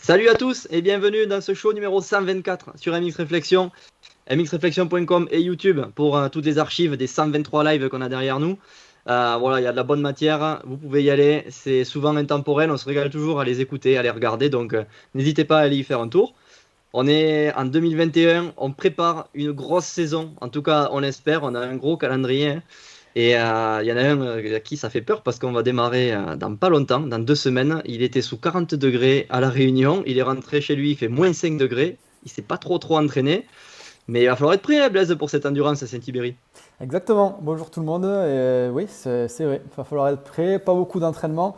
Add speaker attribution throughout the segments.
Speaker 1: Salut à tous et bienvenue dans ce show numéro 124 sur MX Réflexion, mxreflexion.com et YouTube pour toutes les archives des 123 lives qu'on a derrière nous. Voilà, il y a de la bonne matière, vous pouvez y aller, c'est souvent intemporel, on se régale toujours à les écouter, à les regarder, donc n'hésitez pas à aller y faire un tour. On est en 2021, on prépare une grosse saison, en tout cas on l'espère, on a un gros calendrier, hein. Et il y en a un à qui ça fait peur parce qu'on va démarrer dans pas longtemps, dans 2 semaines. Il était sous 40 degrés à La Réunion. Il est rentré chez lui, il fait moins 5 degrés. Il s'est pas trop entraîné. Mais il va falloir être prêt, hein, Blaise, pour cette endurance à Saint-Ibéry.
Speaker 2: Exactement, bonjour tout le monde. Et oui, c'est vrai, il va falloir être prêt, pas beaucoup d'entraînement.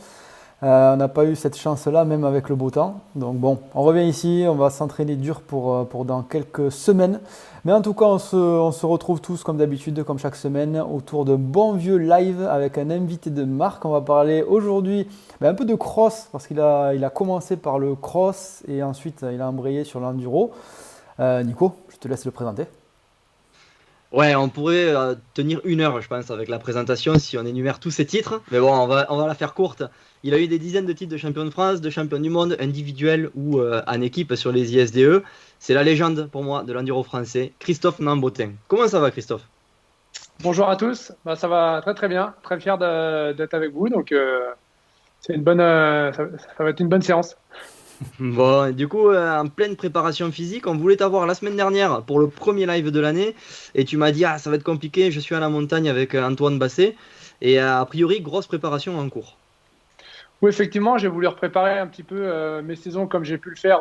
Speaker 2: On n'a pas eu cette chance-là, même avec le beau temps. Donc bon, on revient ici, on va s'entraîner dur pour dans quelques semaines. Mais en tout cas, on se retrouve tous comme d'habitude, comme chaque semaine, autour de bons vieux live avec un invité de marque. On va parler aujourd'hui un peu de cross, parce qu'il a commencé par le cross et ensuite il a embrayé sur l'enduro. Nico, je te laisse le présenter.
Speaker 1: Ouais, on pourrait tenir 1 heure, je pense, avec la présentation si on énumère tous ces titres. Mais bon, on va la faire courte. Il a eu des dizaines de titres de champion de France, de champion du monde, individuel ou en équipe sur les ISDE. C'est la légende pour moi de l'enduro français, Christophe Nambotin. Comment ça va, Christophe?
Speaker 3: Bonjour à tous, ça va très très bien, très fier d'être avec vous, donc c'est ça va être une bonne séance.
Speaker 1: Bon, du coup, en pleine préparation physique, on voulait t'avoir la semaine dernière pour le premier live de l'année et tu m'as dit, ah, ça va être compliqué, je suis à la montagne avec Antoine Basset et a priori, grosse préparation en cours.
Speaker 3: Oui, effectivement, j'ai voulu repréparer un petit peu mes saisons comme j'ai pu le faire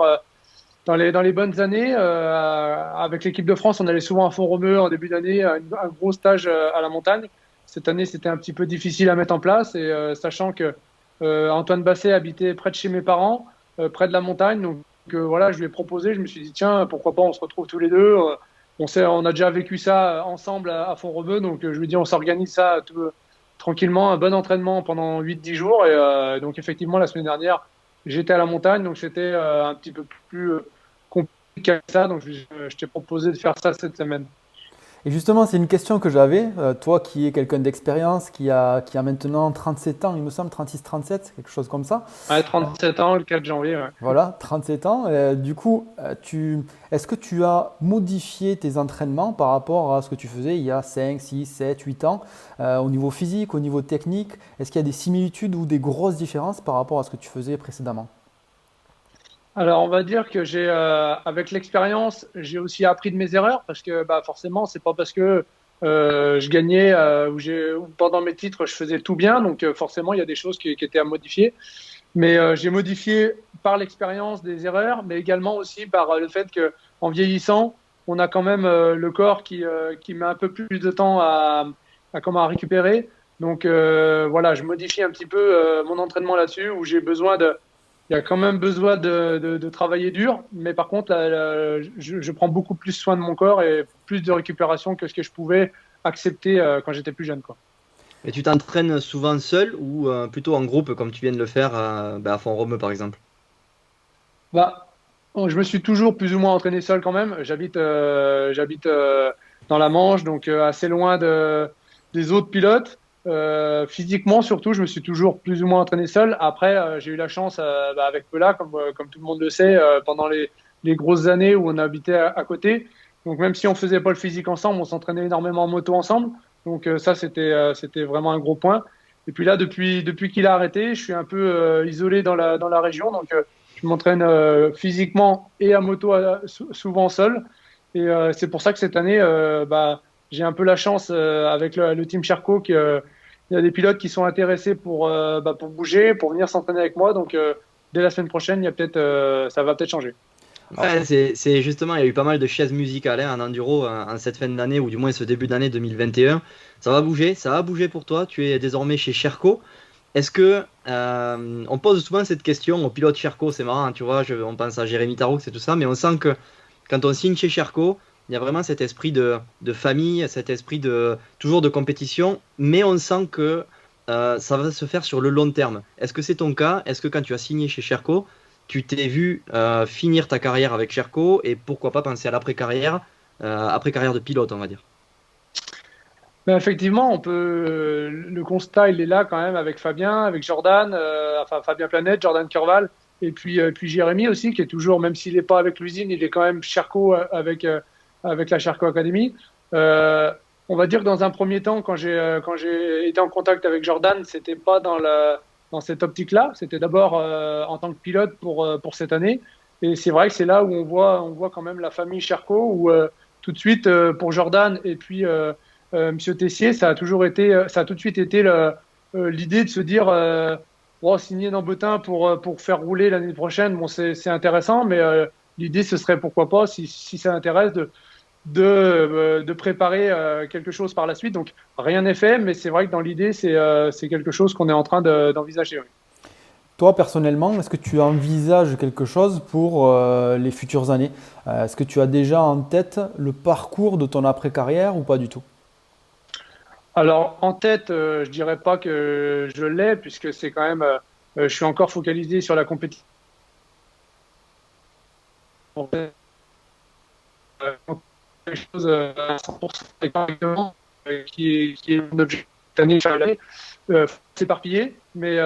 Speaker 3: dans les bonnes années. Avec l'équipe de France, on allait souvent à Font-Romeu en début d'année, un gros stage à la montagne. Cette année, c'était un petit peu difficile à mettre en place et sachant que Antoine Basset habitait près de chez mes parents, près de la montagne, donc voilà, je lui ai proposé, je me suis dit tiens, pourquoi pas, on se retrouve tous les deux. On a déjà vécu ça ensemble à Font-Romeu, donc je lui ai dit on s'organise ça tranquillement, un bon entraînement pendant 8 10 jours. Et donc, effectivement, la semaine dernière, j'étais à la montagne, donc c'était un petit peu plus compliqué que ça. Donc, je t'ai proposé de faire ça cette semaine.
Speaker 2: Et justement, c'est une question que j'avais. Toi qui es quelqu'un d'expérience, qui a maintenant 37 ans, il me semble, 36, 37, quelque chose comme ça.
Speaker 3: Ouais,
Speaker 2: Euh,
Speaker 3: 37 ans, le 4 janvier. Ouais.
Speaker 2: Voilà, 37 ans. Du coup, est-ce que tu as modifié tes entraînements par rapport à ce que tu faisais il y a 5, 6, 7, 8 ans, au niveau physique, au niveau technique? Est-ce qu'il y a des similitudes ou des grosses différences par rapport à ce que tu faisais précédemment?
Speaker 3: Alors, on va dire que avec l'expérience, j'ai aussi appris de mes erreurs parce que, bah, forcément, c'est pas parce que je gagnais ou pendant mes titres, je faisais tout bien. Donc, forcément, il y a des choses qui étaient à modifier. Mais j'ai modifié par l'expérience des erreurs, mais également aussi par le fait que, en vieillissant, on a quand même le corps qui met un peu plus de temps à récupérer. Donc voilà, je modifie un petit peu mon entraînement là-dessus, où il y a quand même besoin de travailler dur, mais par contre, je prends beaucoup plus soin de mon corps et plus de récupération que ce que je pouvais accepter quand j'étais plus jeune, quoi.
Speaker 1: Et tu t'entraînes souvent seul ou plutôt en groupe comme tu viens de le faire à Font-Romeu par exemple?
Speaker 3: Bah, bon, je me suis toujours plus ou moins entraîné seul quand même. J'habite dans la Manche, donc assez loin des autres pilotes. Physiquement, surtout, je me suis toujours plus ou moins entraîné seul. Après, j'ai eu la chance avec Pela, comme tout le monde le sait, pendant les grosses années où on habitait à côté. Donc même si on faisait pas le physique ensemble, on s'entraînait énormément en moto ensemble. Donc ça, c'était vraiment un gros point. Et puis là, depuis qu'il a arrêté, je suis un peu isolé dans la région. Donc je m'entraîne physiquement et à moto souvent seul. Et c'est pour ça que cette année, j'ai un peu la chance avec le team Sherco qu'il y a des pilotes qui sont intéressés pour bouger, pour venir s'entraîner avec moi. Donc dès la semaine prochaine, ça va peut-être changer.
Speaker 2: Alors,
Speaker 1: Ouais, c'est justement, il y a eu pas mal de chaises musicales en enduro en cette fin d'année ou du moins ce début d'année 2021. Ça va bouger pour toi. Tu es désormais chez Sherco. Est-ce que on pose souvent cette question aux pilotes Sherco, c'est marrant, hein, tu vois, on pense à Jérémy Taroux, c'est tout ça, mais on sent que quand on signe chez Sherco, il y a vraiment cet esprit de famille, cet esprit de toujours de compétition, mais on sent que ça va se faire sur le long terme. Est-ce que c'est ton cas? Est-ce que quand tu as signé chez Sherco, tu t'es vu finir ta carrière avec Sherco et pourquoi pas penser à l'après-carrière, après-carrière de pilote, on va dire?
Speaker 3: Ben, effectivement, le constat, il est là quand même avec Fabien, avec Jordan, enfin Fabien Planète, Jordan Curval. puis Jérémy aussi, qui est toujours, même s'il n'est pas avec l'usine, il est quand même Sherco avec la Sherco Academy. On va dire que dans un premier temps, quand j'ai été en contact avec Jordan, c'était pas dans cette optique-là. C'était d'abord en tant que pilote pour cette année. Et c'est vrai que c'est là où on voit quand même la famille Sherco, où tout de suite pour Jordan et puis Monsieur Tessier, ça a tout de suite été l'idée de se dire signer dans Bottin pour faire rouler l'année prochaine. Bon, c'est intéressant, mais l'idée ce serait pourquoi pas, si ça intéresse, de préparer quelque chose par la suite. Donc rien n'est fait, mais c'est vrai que dans l'idée, c'est quelque chose qu'on est en train d'envisager. Oui.
Speaker 2: Toi, personnellement, est-ce que tu envisages quelque chose pour les futures années? Est-ce que tu as déjà en tête le parcours de ton après-carrière ou pas du tout?
Speaker 3: Alors en tête, je dirais pas que je l'ai, puisque c'est quand même, je suis encore focalisé sur la compétition. Quelque chose à 100% exactement, qui est mon objectif cette année, s'éparpiller, mais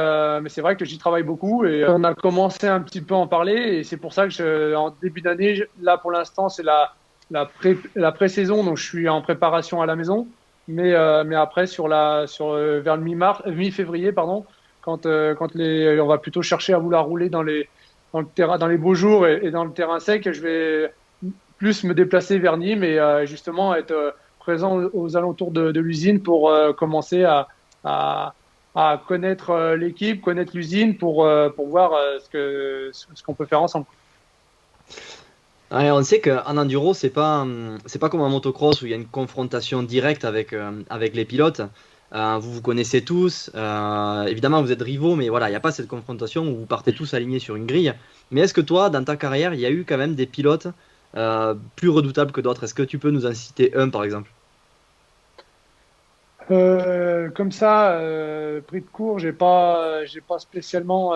Speaker 3: c'est vrai que j'y travaille beaucoup et on a commencé un petit peu à en parler et c'est pour ça que en début d'année, là pour l'instant c'est la pré-saison, donc je suis en préparation à la maison, mais après vers le mi-février pardon, quand on va plutôt chercher à vouloir rouler dans le terrain, dans les beaux jours et dans le terrain sec, je vais plus me déplacer vers Nîmes et justement être présent aux alentours de l'usine pour commencer à connaître l'équipe, connaître l'usine pour voir ce qu'on peut faire ensemble.
Speaker 1: Ouais, on sait qu'en enduro, c'est pas comme en motocross où il y a une confrontation directe avec les pilotes. Vous vous connaissez tous. Évidemment, vous êtes rivaux, mais voilà, il n'y a pas cette confrontation où vous partez tous alignés sur une grille. Mais est-ce que toi, dans ta carrière, il y a eu quand même des pilotes plus redoutables que d'autres? Est-ce que tu peux nous en citer un, par exemple?
Speaker 3: Comme ça, pris de court, j'ai pas spécialement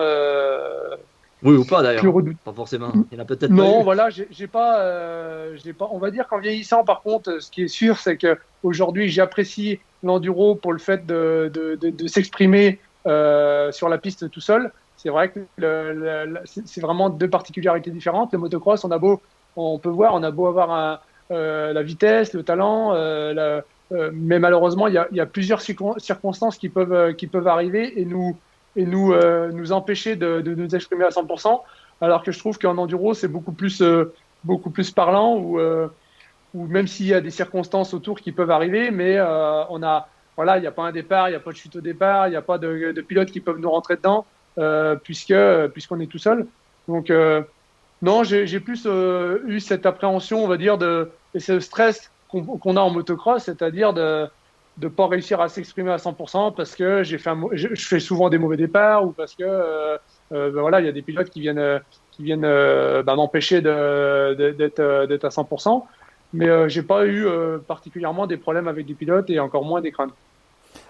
Speaker 1: Oui, ou pas
Speaker 3: plus
Speaker 1: d'ailleurs.
Speaker 3: redoutable.
Speaker 1: Pas forcément. Il y en a peut-être pas
Speaker 3: Non,
Speaker 1: eu.
Speaker 3: voilà, j'ai pas. On va dire qu'en vieillissant, par contre, ce qui est sûr, c'est que aujourd'hui, j'apprécie l'enduro pour le fait de s'exprimer sur la piste tout seul. C'est vrai que c'est vraiment deux particularités différentes. Le motocross, on peut voir, on a beau avoir la vitesse, le talent, mais malheureusement, il y a plusieurs circonstances qui peuvent arriver et nous empêcher de nous exprimer à 100%. Alors que je trouve qu'en enduro, c'est beaucoup plus parlant, ou même s'il y a des circonstances autour qui peuvent arriver, mais voilà, il n'y a pas un départ, il n'y a pas de chute au départ, il n'y a pas de pilotes qui peuvent nous rentrer dedans, puisqu'on est tout seul. Donc, non, j'ai plus eu cette appréhension, on va dire, et ce stress qu'on a en motocross, c'est-à-dire de ne pas réussir à s'exprimer à 100% parce que je fais souvent des mauvais départs ou parce que voilà, il y a des pilotes qui viennent m'empêcher d'être à 100%. Mais j'ai pas eu particulièrement des problèmes avec des pilotes et encore moins des craintes.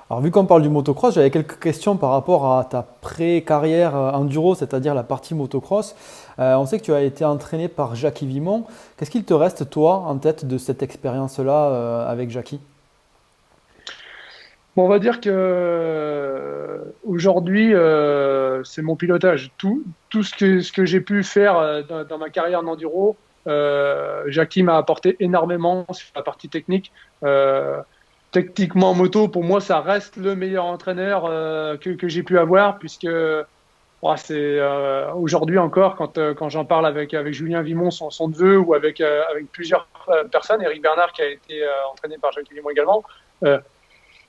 Speaker 2: Alors, vu qu'on parle du motocross, j'avais quelques questions par rapport à ta pré-carrière enduro, c'est-à-dire la partie motocross. On sait que tu as été entraîné par Jackie Vimon. Qu'est-ce qu'il te reste, toi, en tête de cette expérience-là avec Jackie?
Speaker 3: Bon, on va dire que aujourd'hui, c'est mon pilotage. Tout ce que j'ai pu faire dans ma carrière en enduro, Jackie m'a apporté énormément sur la partie technique. Techniquement en moto, pour moi, ça reste le meilleur entraîneur que j'ai pu avoir, puisque c'est aujourd'hui encore, quand j'en parle avec Julien Vimon, son neveu, ou avec plusieurs personnes, Eric Bernard qui a été entraîné par Jackie Vimon également,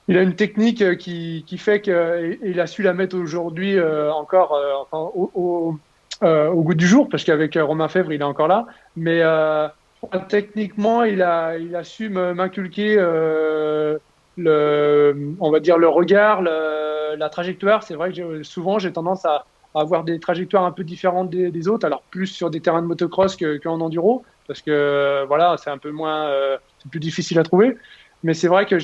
Speaker 3: il a une technique qui fait qu'il a su la mettre aujourd'hui encore au goût du jour, parce qu'avec Romain Fèvre, il est encore là. Mais techniquement, il a su m'inculquer on va dire le regard, la trajectoire. C'est vrai que souvent, j'ai tendance à avoir des trajectoires un peu différentes des autres, alors plus sur des terrains de motocross qu'en enduro, parce que voilà, c'est un peu moins, c'est plus difficile à trouver. Mais c'est vrai que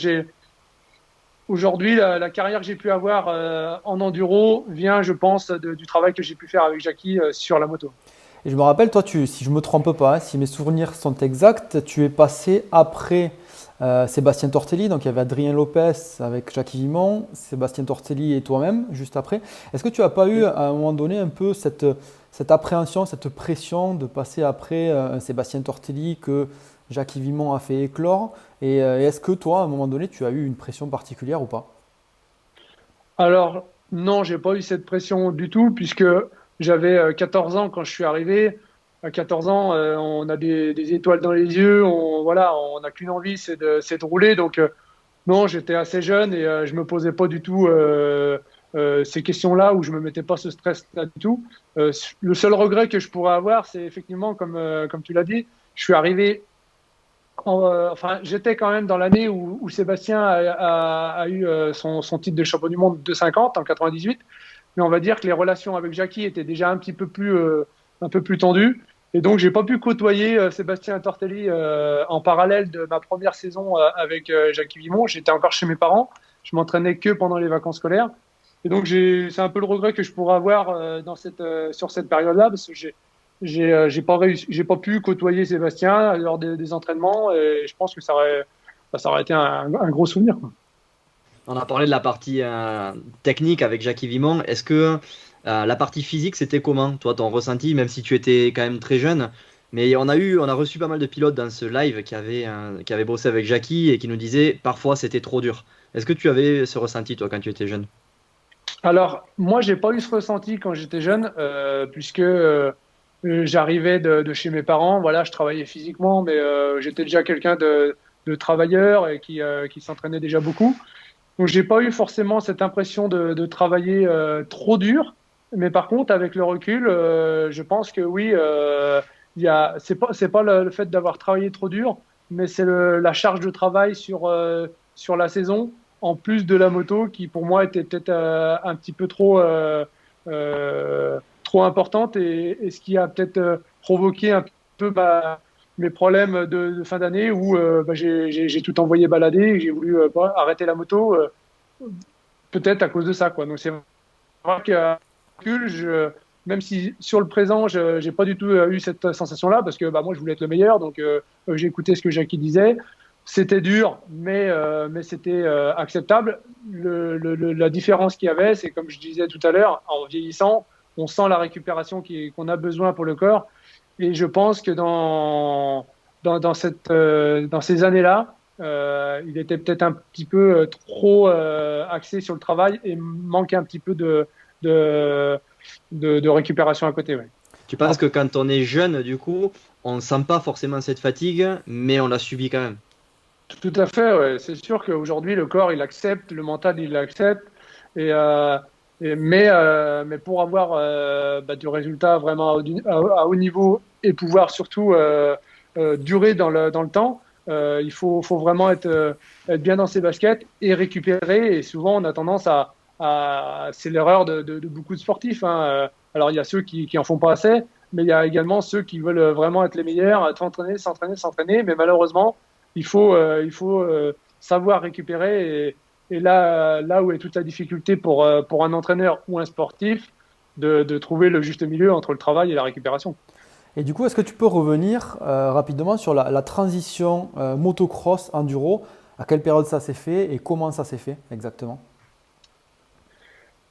Speaker 3: aujourd'hui, la carrière que j'ai pu avoir en enduro vient, je pense, du travail que j'ai pu faire avec Jackie sur la moto.
Speaker 2: Et je me rappelle, toi, si je ne me trompe pas, hein, si mes souvenirs sont exacts, tu es passé après Sébastien Tortelli. Donc il y avait Adrien Lopez avec Jackie Vimon, Sébastien Tortelli et toi-même, juste après. Est-ce que tu n'as pas eu à un moment donné un peu cette appréhension, cette pression de passer après un Sébastien Tortelli que Jacques Vimon a fait éclore. Et est-ce que toi, à un moment donné, tu as eu une pression particulière ou pas?
Speaker 3: Alors, non, j'ai pas eu cette pression du tout, puisque j'avais 14 ans quand je suis arrivé. À 14 ans, on a des étoiles dans les yeux, voilà, on n'a qu'une envie, c'est de rouler. Donc, non, j'étais assez jeune et je me posais pas du tout ces questions-là, ou je me mettais pas ce stress-là du tout. Le seul regret que je pourrais avoir, c'est effectivement, comme tu l'as dit, je suis arrivé enfin, j'étais quand même dans l'année où Sébastien a eu son titre de champion du monde de 50 en 98, mais on va dire que les relations avec Jackie étaient déjà un peu plus tendues, et donc j'ai pas pu côtoyer Sébastien Tortelli en parallèle de ma première saison avec Jackie Vimon. J'étais encore chez mes parents, je m'entraînais que pendant les vacances scolaires, et donc c'est un peu le regret que je pourrais avoir sur cette période-là, parce que j'ai pas pu côtoyer Sébastien lors des entraînements, et je pense que ça aurait été un gros souvenir, quoi.
Speaker 1: On a parlé de la partie technique avec Jackie Vimon. Est-ce que la partie physique, c'était comment, toi, ton ressenti, même si tu étais quand même très jeune? Mais on a reçu pas mal de pilotes dans ce live qui avaient bossé avec Jackie et qui nous disaient parfois c'était trop dur. Est-ce que tu avais ce ressenti, toi, quand tu étais jeune?
Speaker 3: Alors, moi, j'ai pas eu ce ressenti quand j'étais jeune, puisque j'arrivais de chez mes parents. Voilà, je travaillais physiquement, mais j'étais déjà quelqu'un de travailleur et qui s'entraînait déjà beaucoup. Donc, j'ai pas eu forcément cette impression de travailler trop dur. Mais par contre, avec le recul, je pense que oui, c'est pas le fait d'avoir travaillé trop dur, mais c'est la charge de travail sur la saison, en plus de la moto, qui pour moi était peut-être un petit peu trop importante, et ce qui a peut-être provoqué un peu mes problèmes de fin d'année, où j'ai tout envoyé balader, et j'ai voulu arrêter la moto, peut-être à cause de ça, quoi. Donc c'est vrai que même si sur le présent, je n'ai pas du tout eu cette sensation-là, parce que moi, je voulais être le meilleur, donc j'ai écouté ce que Jackie disait. C'était dur, mais c'était acceptable. La différence qu'il y avait, c'est comme je disais tout à l'heure, en vieillissant, on sent la récupération qu'on a besoin pour le corps. Et je pense que dans ces années-là, il était peut-être un petit peu trop axé sur le travail et manquait un petit peu de récupération à côté. Ouais.
Speaker 1: Tu penses que quand on est jeune, du coup, on ne sent pas forcément cette fatigue, mais on la subit quand même?
Speaker 3: Tout à fait, ouais. C'est sûr qu'aujourd'hui, le corps, il accepte, le mental, il l'accepte. Et, euh, mais pour avoir du résultat vraiment à haut niveau, et pouvoir surtout durer dans le temps, il faut vraiment être bien dans ses baskets et récupérer. Et souvent, on a tendance c'est l'erreur de beaucoup de sportifs, hein. Alors, il y a ceux qui en font pas assez, mais il y a également ceux qui veulent vraiment être les meilleurs, s'entraîner. Mais malheureusement, il faut savoir récupérer. Et là où est toute la difficulté pour un entraîneur ou un sportif, de trouver le juste milieu entre le travail et la récupération.
Speaker 2: Et du coup, est-ce que tu peux revenir rapidement sur la transition motocross enduro? À quelle période ça s'est fait et comment ça s'est fait exactement?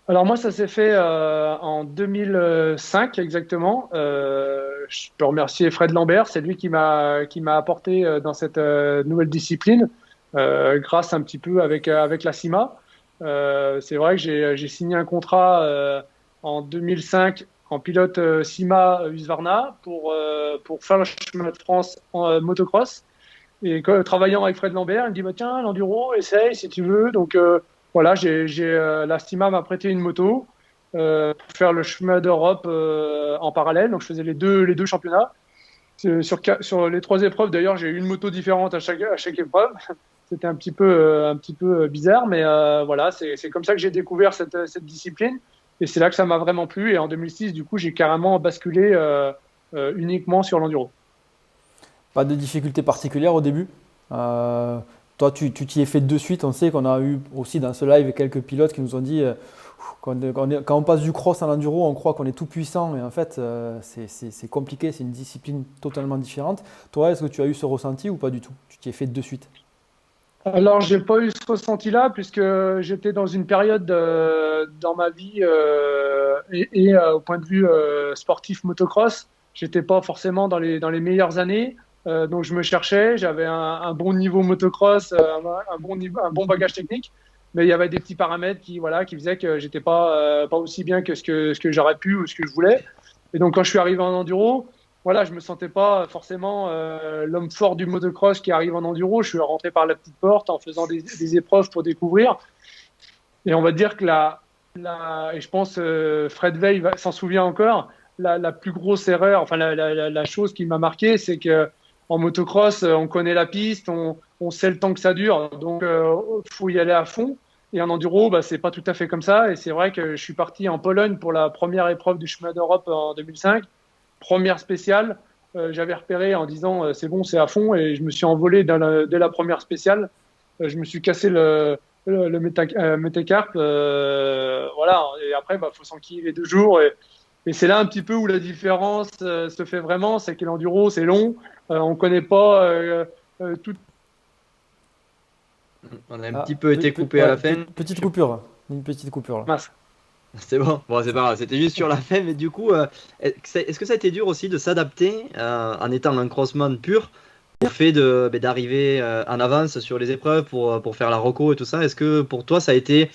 Speaker 3: Alors moi, ça s'est fait en 2005 exactement. Je peux remercier Fred Lambert, c'est lui qui m'a apporté dans cette nouvelle discipline, grâce un petit peu avec la CIMA. C'est vrai que j'ai signé un contrat en 2005 en pilote CIMA Husqvarna pour faire le chemin de France en motocross. Et travaillant avec Fred Lambert, il me dit bah, tiens, l'enduro, essaye si tu veux. Donc voilà, la Stima m'a prêté une moto pour faire le chemin d'Europe en parallèle. Donc je faisais les deux championnats. Sur les trois épreuves, d'ailleurs, j'ai eu une moto différente à chaque épreuve. C'était un petit peu bizarre, mais voilà, c'est comme ça que j'ai découvert cette discipline. Et c'est là que ça m'a vraiment plu. Et en 2006, du coup, j'ai carrément basculé uniquement sur l'enduro.
Speaker 2: Pas de difficultés particulières au début. Toi, tu t'y es fait de suite. On sait qu'on a eu aussi dans ce live quelques pilotes qui nous ont dit quand on passe du cross à l'enduro, on croit qu'on est tout puissant, mais en fait, c'est compliqué. C'est une discipline totalement différente. Toi, est-ce que tu as eu ce ressenti ou pas du tout? Tu t'y es fait de suite?
Speaker 3: Alors, j'ai pas eu ce ressenti-là puisque j'étais dans une période dans ma vie au point de vue sportif motocross, j'étais pas forcément dans les meilleures années. Donc, je me cherchais, j'avais un bon niveau motocross, un bon bagage technique, mais il y avait des petits paramètres qui faisaient que j'étais pas aussi bien que ce que j'aurais pu ou ce que je voulais. Et donc, quand je suis arrivé en enduro, voilà, je me sentais pas forcément l'homme fort du motocross qui arrive en enduro. Je suis rentré par la petite porte en faisant des épreuves pour découvrir. Et on va dire que et je pense Fred Veil s'en souvient encore, la plus grosse erreur, enfin la chose qui m'a marqué, c'est que en motocross, on connaît la piste, on sait le temps que ça dure, donc faut y aller à fond. Et en enduro, bah, c'est pas tout à fait comme ça. Et c'est vrai que je suis parti en Pologne pour la première épreuve du chemin d'Europe en 2005. Première spéciale, j'avais repéré en disant c'est bon, c'est à fond, et je me suis envolé dès la première spéciale. Je me suis cassé le métacarpe, voilà. Et après, bah, faut s'enquiller les 2 jours. Et c'est là un petit peu où la différence se fait vraiment, c'est que l'enduro c'est long, on connaît pas tout.
Speaker 1: On a un petit peu été coupé à la fin.
Speaker 2: Petite coupure. Une petite coupure là.
Speaker 3: Mince.
Speaker 1: C'est bon, c'est pas grave, c'était juste sur la fin, mais du coup, est-ce que ça a été dur aussi de s'adapter en étant un crossman pur au fait d'arriver en avance sur les épreuves pour faire la reco et tout ça? Est-ce que pour toi ça a été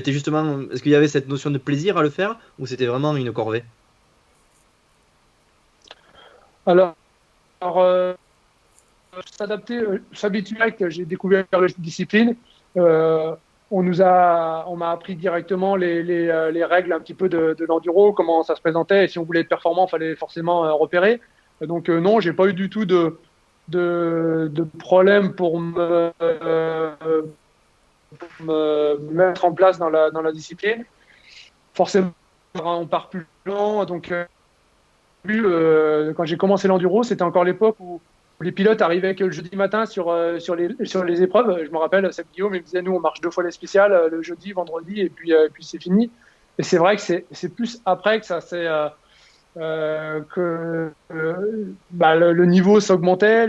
Speaker 1: justement, est-ce qu'il y avait cette notion de plaisir à le faire ou c'était vraiment une corvée?
Speaker 3: Alors, s'habituer avec, j'ai découvert les disciplines. Euh, on m'a appris directement les règles un petit peu de l'enduro, comment ça se présentait. Et si on voulait être performant, il fallait forcément repérer. Donc non, j'ai pas eu du tout de problème pour me mettre en place dans la discipline. Forcément, on part plus lent. Donc, quand j'ai commencé l'enduro, c'était encore l'époque où les pilotes arrivaient que le jeudi matin sur les épreuves. Je me rappelle, Seb Guillaume, il me disait, nous, on marche 2 fois les spéciales, le jeudi, vendredi, et puis c'est fini. Et c'est vrai que c'est plus après que ça s'est bah, le niveau s'augmentait,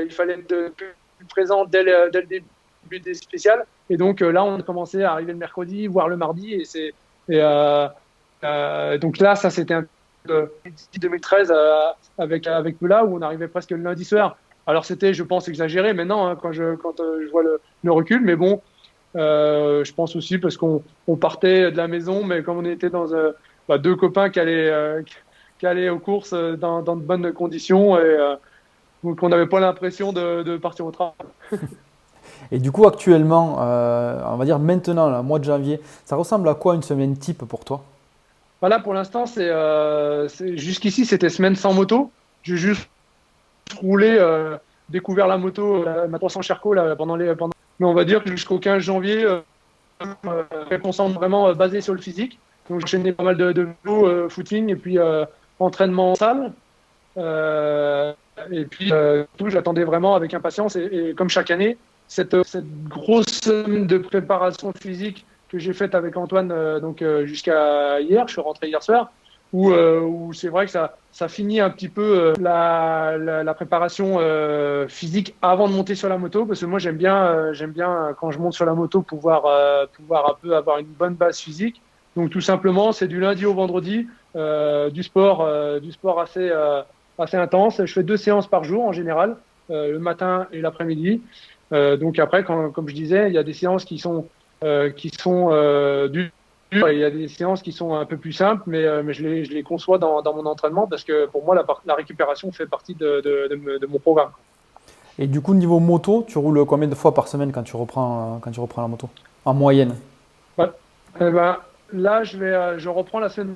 Speaker 3: il fallait être plus présent dès le début des spéciales. Et donc là, on a commencé à arriver le mercredi, voire le mardi. Donc là, ça c'était un peu 2013 avec Mela, où on arrivait presque le lundi soir. Alors c'était, je pense, exagéré maintenant hein, quand je vois le recul. Mais bon, je pense aussi parce qu'on partait de la maison, mais comme on était dans 2 copains qui allaient aux courses dans de bonnes conditions, donc on n'avait pas l'impression de partir au travail.
Speaker 2: Et du coup, actuellement, on va dire maintenant, là, mois de janvier, ça ressemble à quoi une semaine type pour toi?
Speaker 3: Voilà, pour l'instant, jusqu'ici, c'était semaine sans moto. J'ai juste roulé, découvert la moto, ma 300 Sherco, là, mais on va dire que jusqu'au 15 janvier, je concentre vraiment basé sur le physique. Donc, j'enchaînais pas mal de vélo, footing et puis entraînement en salle. Et puis, tout, j'attendais vraiment avec impatience. Et comme chaque année, cette grosse semaine de préparation physique que j'ai faite avec Antoine jusqu'à hier, je suis rentré hier soir, où c'est vrai que ça finit un petit peu la préparation physique avant de monter sur la moto, parce que moi j'aime bien quand je monte sur la moto pouvoir un peu avoir une bonne base physique. Donc tout simplement, c'est du lundi au vendredi, du sport assez intense. Je fais 2 séances par jour en général, le matin et l'après-midi. Donc après, comme je disais, il y a des séances qui sont dures, et il y a des séances qui sont un peu plus simples, mais je les conçois dans mon entraînement, parce que pour moi, la récupération fait partie de mon programme.
Speaker 2: Et du coup, niveau moto, tu roules combien de fois par semaine quand tu reprends la moto? En moyenne?
Speaker 3: Ouais. Là, je reprends la semaine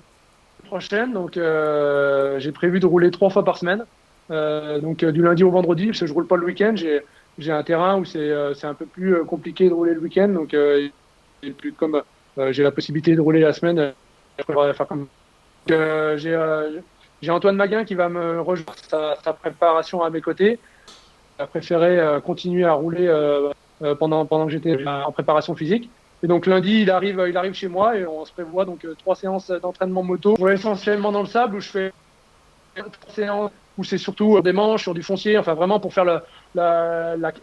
Speaker 3: prochaine, donc j'ai prévu de rouler 3 fois par semaine, donc du lundi au vendredi, parce que je roule pas le week-end. J'ai un terrain où c'est un peu plus compliqué de rouler le week-end, donc et puis comme j'ai la possibilité de rouler la semaine, je préfère faire comme. J'ai Antoine Maguin qui va me rejoindre sa préparation à mes côtés. Il a préféré continuer à rouler pendant que j'étais en préparation physique. Et donc lundi, il arrive chez moi et on se prévoit donc 3 séances d'entraînement moto. Je roule essentiellement dans le sable, où je fais séances où c'est surtout des manches sur du foncier, enfin vraiment pour faire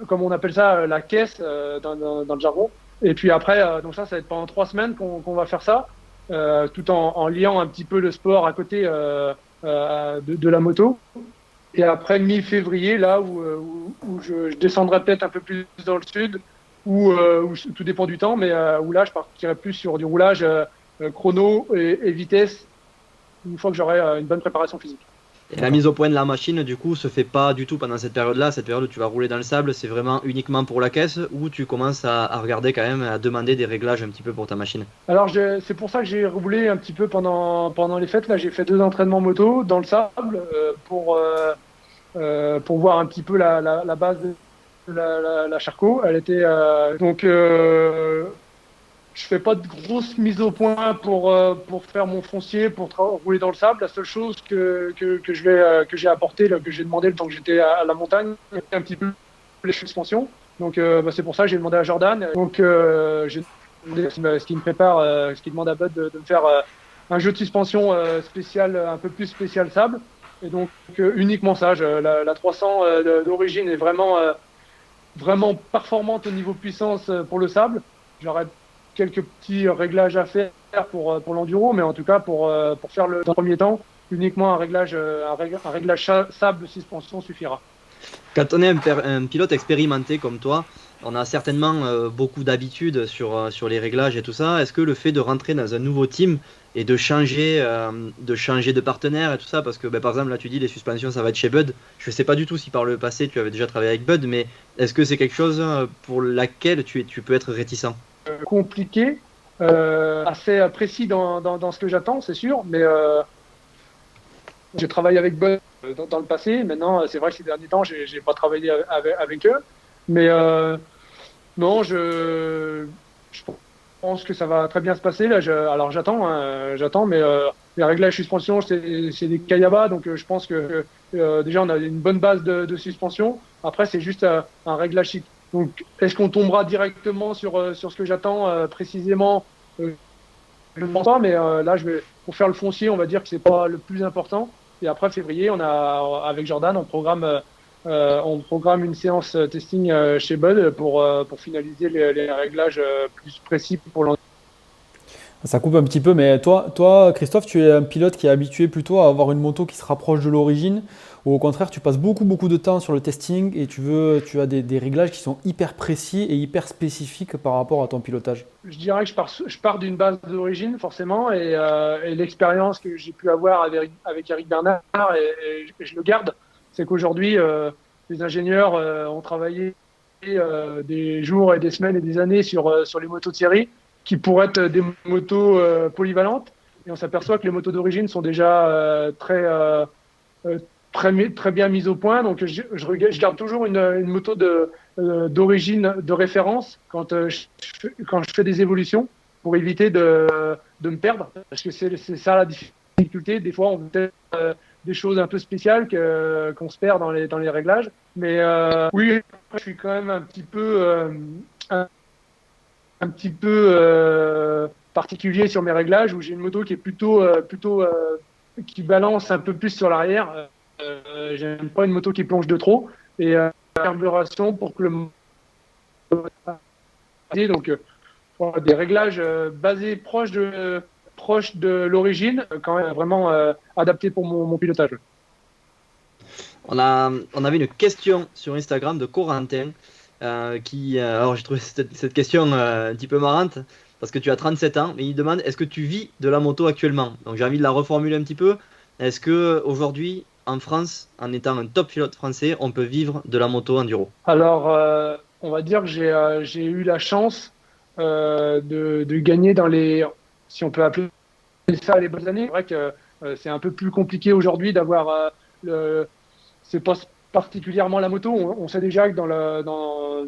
Speaker 3: comme on appelle ça, la caisse dans le jargon. Et puis après, donc ça va être pendant 3 semaines qu'on va faire ça, tout en liant un petit peu le sport à côté de la moto. Et après mi-février, là où je descendrai peut-être un peu plus dans le sud, où tout dépend du temps, mais où là je partirai plus sur du roulage chrono et vitesse, une fois que j'aurai une bonne préparation physique.
Speaker 1: Et la mise au point de la machine, du coup, se fait pas du tout pendant cette période-là. Cette période où tu vas rouler dans le sable, c'est vraiment uniquement pour la caisse, ou tu commences à regarder quand même, à demander des réglages un petit peu pour ta machine.
Speaker 3: Alors c'est pour ça que j'ai roulé un petit peu pendant les fêtes. Là, j'ai fait 2 entraînements moto dans le sable pour voir un petit peu la base de la Charcot. Elle était donc je fais pas de grosses mises au point pour faire mon foncier, pour rouler dans le sable. La seule chose que j'ai apporté, là, que j'ai demandé le temps que j'étais à la montagne, c'est un petit peu les suspensions. Donc c'est pour ça que j'ai demandé à Jordan. Donc j'ai demandé ce qui me prépare, ce qui demande à Bud de me faire un jeu de suspension spécial, un peu plus spécial sable. Et donc uniquement ça. La 300 d'origine est vraiment performante au niveau puissance pour le sable. J'aurais quelques petits réglages à faire pour l'enduro, mais en tout cas pour faire dans le premier temps, uniquement un réglage sable suspension suffira.
Speaker 1: Quand on est un pilote expérimenté comme toi, on a certainement beaucoup d'habitudes sur les réglages et tout ça. Est-ce que le fait de rentrer dans un nouveau team et de changer de partenaire et tout ça, parce que par exemple là tu dis les suspensions ça va être chez Bud, je ne sais pas du tout si par le passé tu avais déjà travaillé avec Bud, mais est-ce que c'est quelque chose pour laquelle tu peux être réticent?
Speaker 3: Compliqué, assez précis dans ce que j'attends, c'est sûr, mais j'ai travaillé avec Bud dans le passé. Maintenant, c'est vrai que ces derniers temps, j'ai pas travaillé avec eux, mais non, je pense que ça va très bien se passer. Là, alors j'attends, mais les réglages suspension, c'est des Kayaba, donc je pense que déjà on a une bonne base de suspension. Après, c'est juste un réglage chic. Donc, est-ce qu'on tombera directement sur ce que j'attends précisément Je ne pense pas, mais là, pour faire le foncier, on va dire que c'est pas le plus important. Et après, février, avec Jordan, on programme une séance testing chez Bud pour finaliser les réglages plus précis pour l'enduro.
Speaker 2: Ça coupe un petit peu, mais toi, Christophe, tu es un pilote qui est habitué plutôt à avoir une moto qui se rapproche de l'origine, ou au contraire, tu passes beaucoup de temps sur le testing et tu as des réglages qui sont hyper précis et hyper spécifiques par rapport à ton pilotage.
Speaker 3: Je dirais que je pars d'une base d'origine, forcément, et l'expérience que j'ai pu avoir avec Eric Bernard, et je le garde, c'est qu'aujourd'hui, les ingénieurs ont travaillé des jours et des semaines et des années sur les motos de série, qui pourraient être des motos polyvalentes, et on s'aperçoit que les motos d'origine sont déjà très bien mises au point. Donc je garde toujours une moto d'origine de référence quand je fais des évolutions, pour éviter de me perdre, parce que c'est ça la difficulté. Des fois on veut peut-être des choses un peu spéciales qu'on se perd dans les réglages, mais oui, je suis quand même un petit peu particulier sur mes réglages, où j'ai une moto qui est plutôt qui balance un peu plus sur l'arrière. J'aime pas une moto qui plonge de trop, et carburation pour que donc voilà, des réglages basés proches de l'origine, quand même vraiment adaptés pour mon pilotage.
Speaker 1: On avait une question sur Instagram de Corentin alors j'ai trouvé cette question un petit peu marrante, parce que tu as 37 ans, mais il demande est-ce que tu vis de la moto actuellement? Donc j'ai envie de la reformuler un petit peu. Est-ce que aujourd'hui en France, en étant un top pilote français, on peut vivre de la moto enduro?
Speaker 3: Alors on va dire que j'ai eu la chance de gagner si on peut appeler ça les bonnes années. C'est vrai que c'est un peu plus compliqué aujourd'hui d'avoir c'est pas particulièrement la moto. On sait déjà que dans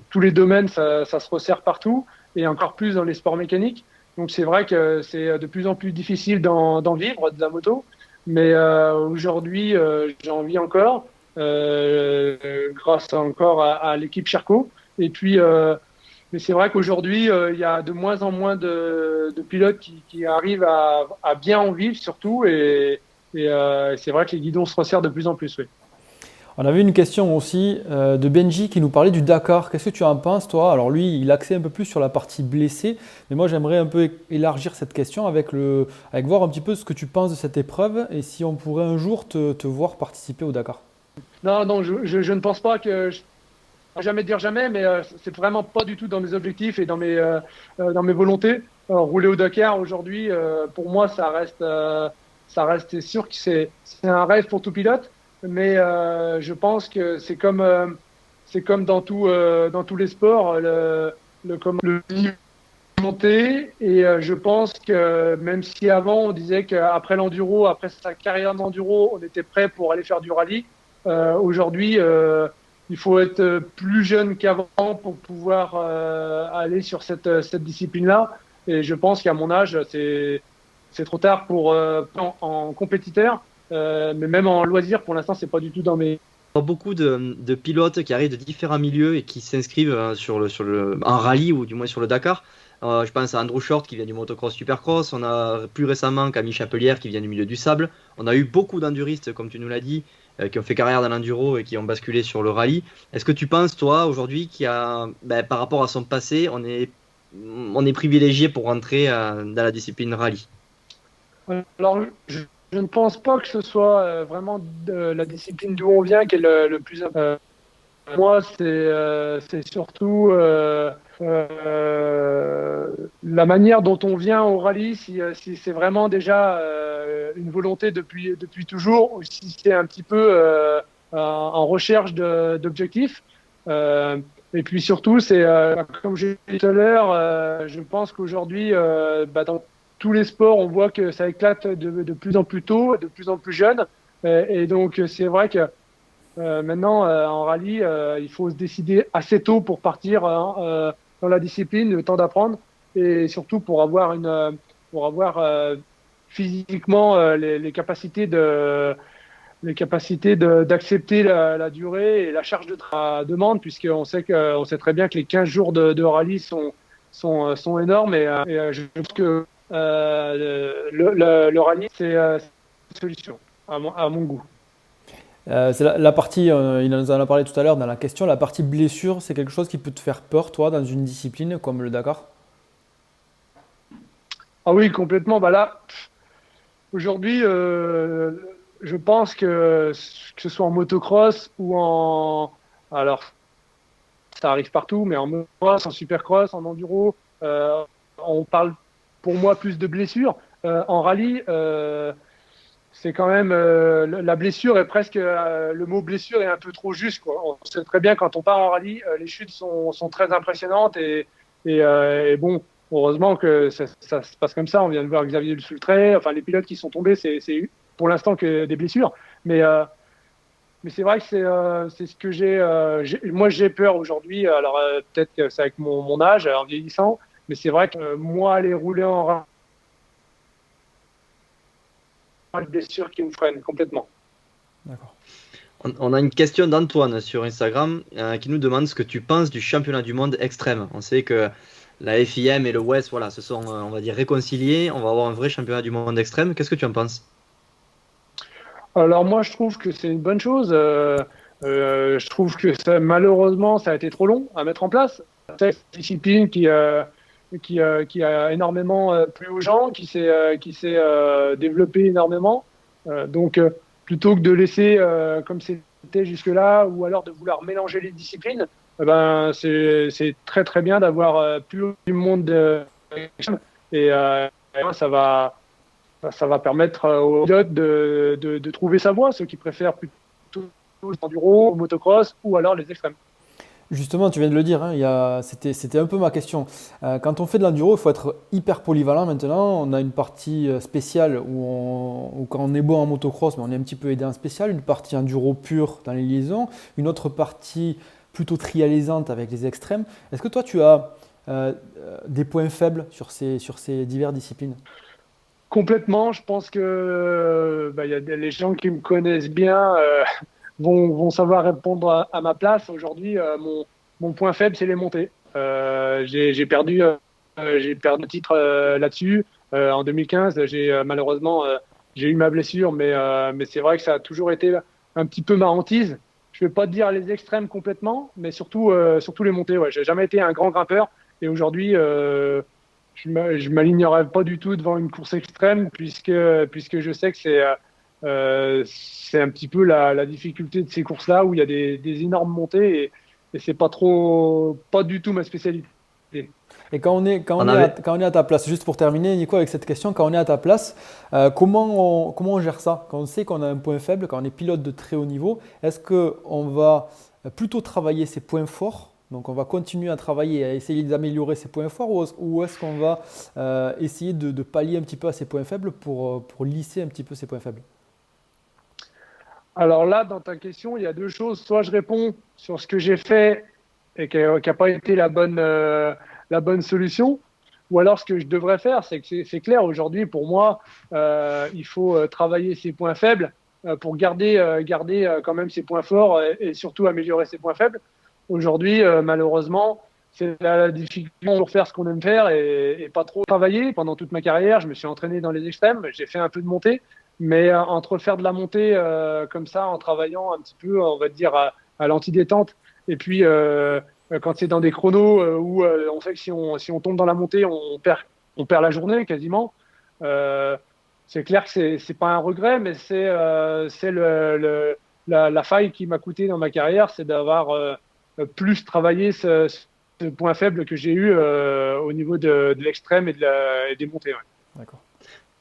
Speaker 3: tous les domaines, ça se resserre partout, et encore plus dans les sports mécaniques. Donc c'est vrai que c'est de plus en plus difficile d'en vivre de la moto. Mais aujourd'hui, j'en vis encore, grâce encore à l'équipe Charcot. Et puis, mais c'est vrai qu'aujourd'hui, il y a de moins en moins de pilotes qui arrivent à bien en vivre, surtout. Et Et c'est vrai que les guidons se resserrent de plus en plus. Oui.
Speaker 2: On avait une question aussi de Benji qui nous parlait du Dakar. Qu'est-ce que tu en penses, toi? Alors lui, il axait un peu plus sur la partie blessée, mais moi j'aimerais un peu élargir cette question avec voir un petit peu ce que tu penses de cette épreuve et si on pourrait un jour te voir participer au Dakar.
Speaker 3: Non, je ne pense pas que. Je ne vais jamais dire jamais, mais c'est vraiment pas du tout dans mes objectifs et dans mes volontés. Rouler au Dakar aujourd'hui, pour moi, c'est sûr que c'est un rêve pour tout pilote, mais je pense que c'est comme dans tous les sports, le niveau monté. Et je pense que même si avant on disait qu'après l'enduro, après sa carrière d'enduro, on était prêt pour aller faire du rallye, aujourd'hui, il faut être plus jeune qu'avant pour pouvoir aller sur cette discipline-là. Et je pense qu'à mon âge, c'est trop tard pour en compétiteur, mais même en loisir, pour l'instant, c'est pas du tout dans mes.
Speaker 1: Il y a beaucoup de pilotes qui arrivent de différents milieux et qui s'inscrivent en rallye ou du moins sur le Dakar. Je pense à Andrew Short qui vient du motocross supercross. On a plus récemment Camille Chapelière qui vient du milieu du sable. On a eu beaucoup d'enduristes, comme tu nous l'as dit, qui ont fait carrière dans l'enduro et qui ont basculé sur le rallye. Est-ce que tu penses, toi, aujourd'hui, par rapport à son passé, on est privilégié pour rentrer dans la discipline rallye?
Speaker 3: Alors, je ne pense pas que ce soit vraiment la discipline d'où on vient qui est le plus important. Moi, c'est surtout la manière dont on vient au rallye, si c'est vraiment déjà une volonté depuis toujours, ou si c'est un petit peu en recherche d'objectifs. Et puis surtout, comme j'ai dit tout à l'heure, je pense qu'aujourd'hui, dans tous les sports, on voit que ça éclate de plus en plus tôt, de plus en plus jeune. Et donc, c'est vrai que maintenant, en rallye, il faut se décider assez tôt pour partir dans la discipline, le temps d'apprendre, et surtout pour avoir physiquement les capacités d'accepter la durée et la charge de travail demande, puisqu'on sait très bien que les 15 jours de rallye sont énormes. Et je pense que le rallye, c'est une solution à mon goût.
Speaker 2: C'est la partie, il nous en a parlé tout à l'heure dans la question, la partie blessure, c'est quelque chose qui peut te faire peur, toi, dans une discipline comme le Dakar?
Speaker 3: Ah oui, complètement. Bah là, aujourd'hui, je pense que ce soit en motocross ou alors, ça arrive partout, mais en motocross, en supercross, en enduro, on parle pour moi plus de blessures. En rallye, c'est quand même la blessure est presque le mot blessure est un peu trop juste, quoi. On sait très bien quand on part en rallye, les chutes sont très impressionnantes et bon, heureusement que ça se passe comme ça. On vient de voir Xavier Le Sultret, enfin les pilotes qui sont tombés, c'est pour l'instant que des blessures, mais c'est vrai que c'est ce que moi j'ai peur aujourd'hui. Alors peut-être que c'est avec mon âge, en vieillissant, mais c'est vrai que moi aller rouler en rallye, une blessure qui me freine complètement.
Speaker 2: D'accord.
Speaker 1: On a une question d'Antoine sur Instagram qui nous demande ce que tu penses du championnat du monde extrême. On sait que la FIM et le WES se sont, on va dire, réconciliés. On va avoir un vrai championnat du monde extrême. Qu'est-ce que tu en penses?
Speaker 3: Alors moi, je trouve que c'est une bonne chose. Je trouve que malheureusement, ça a été trop long à mettre en place. C'est une discipline qui a énormément plu aux gens, qui s'est développée énormément. Donc, plutôt que de laisser comme c'était jusque-là, ou alors de vouloir mélanger les disciplines, c'est très très bien d'avoir plus du monde et ça va permettre aux pilotes de trouver sa voie, ceux qui préfèrent plutôt l'enduro, le motocross ou alors les extrêmes.
Speaker 2: Justement, tu viens de le dire, hein, c'était un peu ma question. Quand on fait de l'enduro, il faut être hyper polyvalent maintenant. On a une partie spéciale où quand on est bon en motocross, mais on est un petit peu aidé en spécial, une partie enduro pure dans les liaisons, une autre partie plutôt trialisante avec les extrêmes. Est-ce que toi, tu as des points faibles sur ces diverses disciplines?
Speaker 3: Complètement, je pense que y a les gens qui me connaissent bien vont savoir répondre à ma place. Aujourd'hui, mon point faible, c'est les montées. J'ai perdu le titre là-dessus. En 2015, j'ai malheureusement j'ai eu ma blessure, mais c'est vrai que ça a toujours été un petit peu ma hantise. Je vais pas te dire les extrêmes complètement, mais surtout les montées. Ouais, j'ai jamais été un grand grimpeur et aujourd'hui, je m'alignerai pas du tout devant une course extrême puisque je sais que c'est un petit peu la difficulté de ces courses-là où il y a des énormes montées et c'est pas du tout ma spécialité.
Speaker 2: Et
Speaker 1: On avait,
Speaker 2: quand on est à ta place, juste pour terminer, Nico, avec cette question, quand on est à ta place, comment on gère ça? Quand on sait qu'on a un point faible, quand on est pilote de très haut niveau, est-ce qu'on va plutôt travailler ses points forts? Donc on va continuer à travailler, à essayer d'améliorer ses points forts, ou est-ce qu'on va essayer de pallier un petit peu à ses points faibles pour lisser un petit peu ses points faibles?
Speaker 3: Alors là, dans ta question, il y a deux choses. Soit je réponds sur ce que j'ai fait et qui n'a pas été la bonne solution, ou alors ce que je devrais faire, c'est clair, aujourd'hui, pour moi, il faut travailler ses points faibles pour garder quand même ses points forts et surtout améliorer ses points faibles. Aujourd'hui, malheureusement, c'est la difficulté pour faire ce qu'on aime faire et pas trop travailler. Pendant toute ma carrière, je me suis entraîné dans les extrêmes, j'ai fait un peu de montée, mais entre faire de la montée comme ça, en travaillant un petit peu, on va dire, à l'anti-détente, et puis quand c'est dans des chronos où on sait que si on tombe dans la montée, on perd la journée quasiment. Euh, c'est clair que c'est pas un regret, mais c'est la faille qui m'a coûté dans ma carrière, c'est d'avoir plus travaillé ce point faible que j'ai eu au niveau de l'extrême et des montées. Ouais.
Speaker 2: D'accord.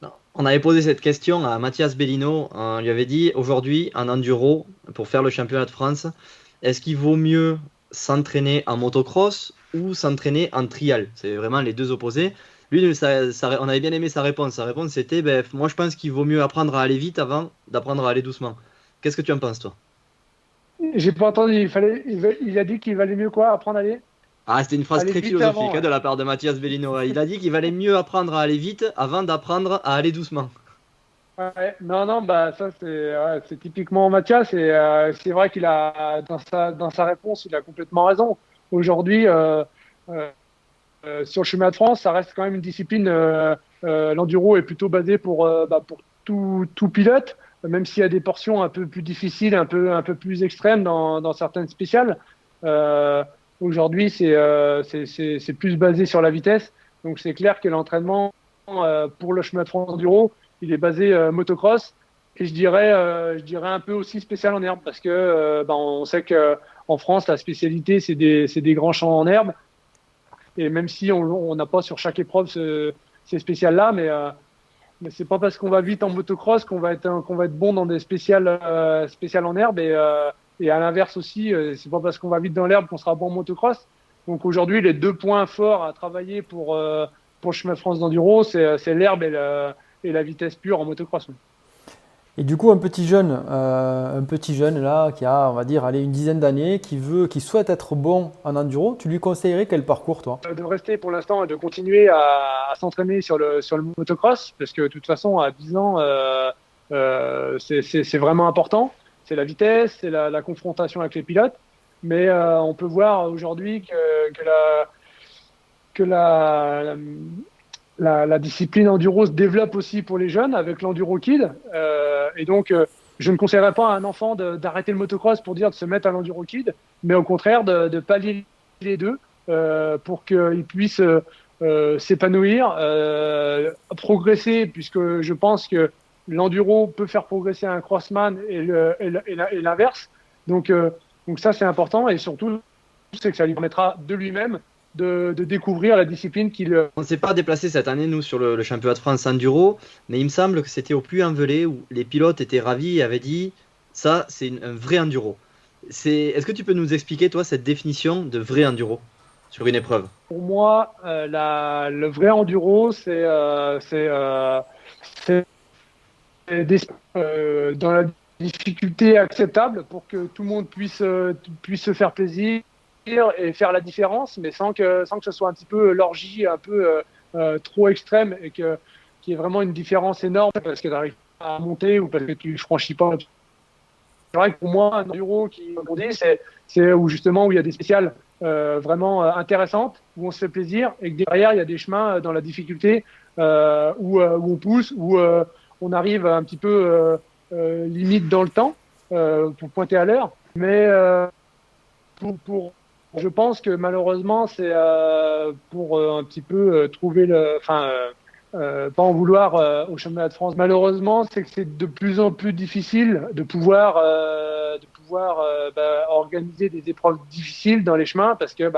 Speaker 1: non, on avait posé cette question à Mathias Bellino. On lui avait dit aujourd'hui, en enduro, pour faire le championnat de France, est-ce qu'il vaut mieux s'entraîner en motocross ou s'entraîner en trial? C'est vraiment les deux opposés. Lui, on avait bien aimé sa réponse. Sa réponse, c'était ben, moi, je pense qu'il vaut mieux apprendre à aller vite avant d'apprendre à aller doucement. Qu'est-ce que tu en penses, toi?
Speaker 3: J'ai pas entendu, il a dit qu'il valait mieux quoi, apprendre
Speaker 1: Ah, c'était une
Speaker 3: à
Speaker 1: phrase
Speaker 3: aller
Speaker 1: très
Speaker 3: vite
Speaker 1: philosophique
Speaker 3: avant.
Speaker 1: hein,
Speaker 3: Ouais.
Speaker 1: de la part de Mathias Bellino. Il a dit qu'il valait mieux apprendre à aller vite avant d'apprendre à aller doucement.
Speaker 3: Ouais, non, non, bah ça c'est typiquement Mathias et c'est vrai qu'il a dans sa réponse il a complètement raison. Aujourd'hui, euh, sur le chemin de France, ça reste quand même une discipline. L'enduro est plutôt basé pour tout pilote, même s'il y a des portions un peu plus difficiles, un peu plus extrêmes dans certaines spéciales. Euh, Aujourd'hui, c'est plus basé sur la vitesse. Donc c'est clair que l'entraînement pour le chemin de France enduro, il est basé motocross. Et je dirais un peu aussi spécial en herbe parce que on sait que en France, la spécialité, c'est des grands champs en herbe. Et même si on n'a pas sur chaque épreuve ces spéciales-là, mais c'est pas parce qu'on va vite en motocross qu'on va être bon dans des spéciales en herbe. Et à l'inverse aussi, c'est pas parce qu'on va vite dans l'herbe qu'on sera bon en motocross. Donc aujourd'hui, les deux points forts à travailler pour le chemin de France d'enduro, c'est l'herbe et la vitesse pure en motocross.
Speaker 2: Et du coup, un petit jeune là, qui a, on va dire, allez, une dizaine d'années, qui souhaite être bon en enduro, tu lui conseillerais quel parcours, toi?
Speaker 3: De rester pour l'instant et de continuer à s'entraîner sur le motocross, parce que de toute façon, à 10 ans, c'est vraiment important. C'est la vitesse, c'est la confrontation avec les pilotes. Mais on peut voir aujourd'hui que la discipline enduro se développe aussi pour les jeunes avec l'Enduro Kid. Et donc, je ne conseillerais pas à un enfant d'arrêter le motocross pour dire de se mettre à l'Enduro Kid, mais au contraire de pallier les deux pour qu'ils puissent s'épanouir, progresser, puisque je pense que l'enduro peut faire progresser un crossman et l'inverse. Donc ça, c'est important. Et surtout, c'est que ça lui permettra de lui-même de découvrir la discipline qu'il.
Speaker 1: On ne s'est pas déplacé cette année, nous, sur le championnat de France enduro, mais il me semble que c'était au Puy-en-Velay où les pilotes étaient ravis et avaient dit ça, c'est un vrai enduro. Est-ce que tu peux nous expliquer, toi, cette définition de vrai enduro sur une épreuve?
Speaker 3: Pour moi, le vrai enduro, c'est dans la difficulté acceptable pour que tout le monde puisse se faire plaisir et faire la différence, mais sans que ce soit un petit peu l'orgie, un peu trop extrême et qu'il y ait vraiment une différence énorme parce que tu n'arrives pas à monter ou parce que tu ne franchis pas. C'est vrai que pour moi, un enduro qui, comme on dit, c'est où justement où il y a des spéciales vraiment intéressantes, où on se fait plaisir et que derrière, il y a des chemins dans la difficulté où on pousse, où on arrive un petit peu limite dans le temps pour pointer à l'heure. Mais je pense que malheureusement, c'est pour un petit peu trouver pas en vouloir au championnat de France. Malheureusement, c'est que c'est de plus en plus difficile de pouvoir organiser des épreuves difficiles dans les chemins parce que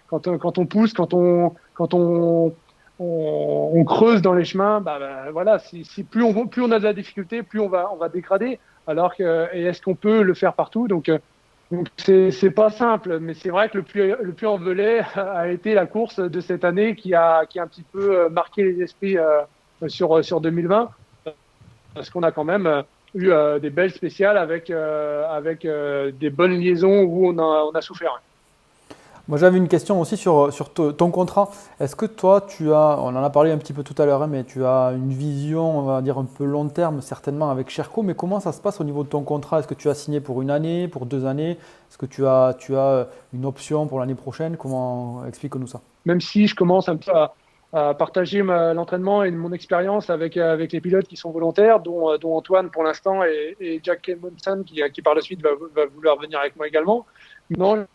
Speaker 3: quand on pousse, quand on creuse dans les chemins, voilà, si plus on a de la difficulté, plus on va dégrader. Alors que et est-ce qu'on peut le faire partout? Donc c'est pas simple, mais c'est vrai que le plus envolé a été la course de cette année qui a un petit peu marqué les esprits sur 2020, parce qu'on a quand même eu des belles spéciales avec des bonnes liaisons où on a souffert.
Speaker 2: Moi, j'avais une question aussi sur ton contrat. Est-ce que toi, on en a parlé un petit peu tout à l'heure, hein, mais tu as une vision, on va dire un peu long terme, certainement avec Sherco, mais comment ça se passe au niveau de ton contrat? Est-ce que tu as signé pour une année, pour 2 années? Est-ce que tu as une option pour l'année prochaine? Explique-nous ça.
Speaker 3: Même si je commence un peu à partager l'entraînement et mon expérience avec les pilotes qui sont volontaires, dont Antoine pour l'instant et Jack Edmondson qui par la suite va vouloir venir avec moi également. Non,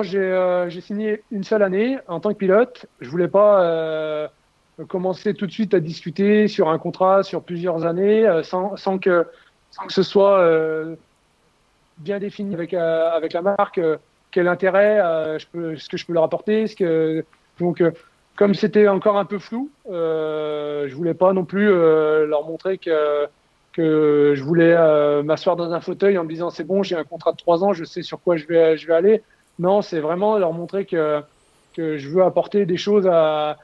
Speaker 3: j'ai signé une seule année en tant que pilote. Je voulais pas commencer tout de suite à discuter sur un contrat sur plusieurs années sans que ce soit bien défini avec la marque. Quel intérêt ce que je peux leur apporter. Donc, comme c'était encore un peu flou, je voulais pas non plus leur montrer que je voulais m'asseoir dans un fauteuil en me disant c'est bon, j'ai un contrat de 3 ans, je sais sur quoi je vais aller. Non, c'est vraiment leur montrer que je veux apporter des choses à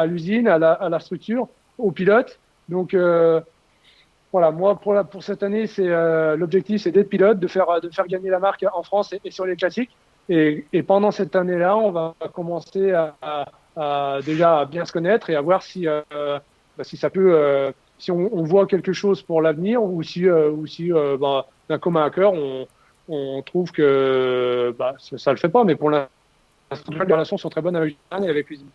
Speaker 3: l'usine, à la structure, aux pilotes. Donc voilà, moi pour cette année, c'est l'objectif, c'est d'être pilote, de faire gagner la marque en France et sur les classiques. Et pendant cette année-là, on va commencer à déjà bien se connaître et à voir si ça peut, si on voit quelque chose pour l'avenir ou si d'un commun accord, on trouve que ça le fait pas. Mais pour l'instant, les relations sont très bonnes avec Jeanne et avec l'usine.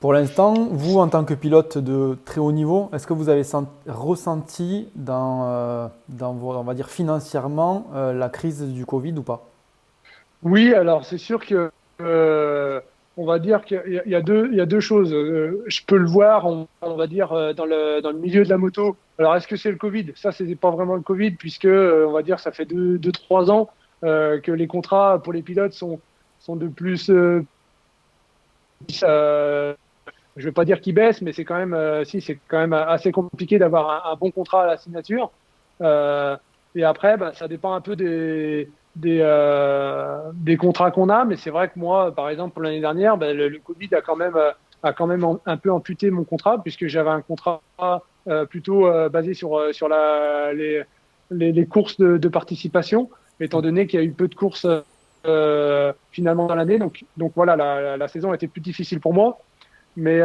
Speaker 2: Pour l'instant, vous, en tant que pilote de très haut niveau, est-ce que vous avez ressenti on va dire financièrement, la crise du Covid ou pas?
Speaker 3: Oui, alors c'est sûr que on va dire qu'il y a deux choses. Je peux le voir, on va dire dans le milieu de la moto. Alors est-ce que c'est le Covid? Ça, c'est pas vraiment le Covid puisque on va dire ça fait 2-3 ans que les contrats pour les pilotes sont de plus. Je vais pas dire qu'ils baissent, mais c'est quand même c'est quand même assez compliqué d'avoir un bon contrat à la signature. Et après, ça dépend un peu des contrats qu'on a, mais c'est vrai que moi, par exemple, pour l'année dernière, le Covid a quand même un peu amputé mon contrat puisque j'avais un contrat plutôt basé sur les courses de participation, étant donné qu'il y a eu peu de courses finalement dans l'année. Donc voilà, la saison a été plus difficile pour moi, mais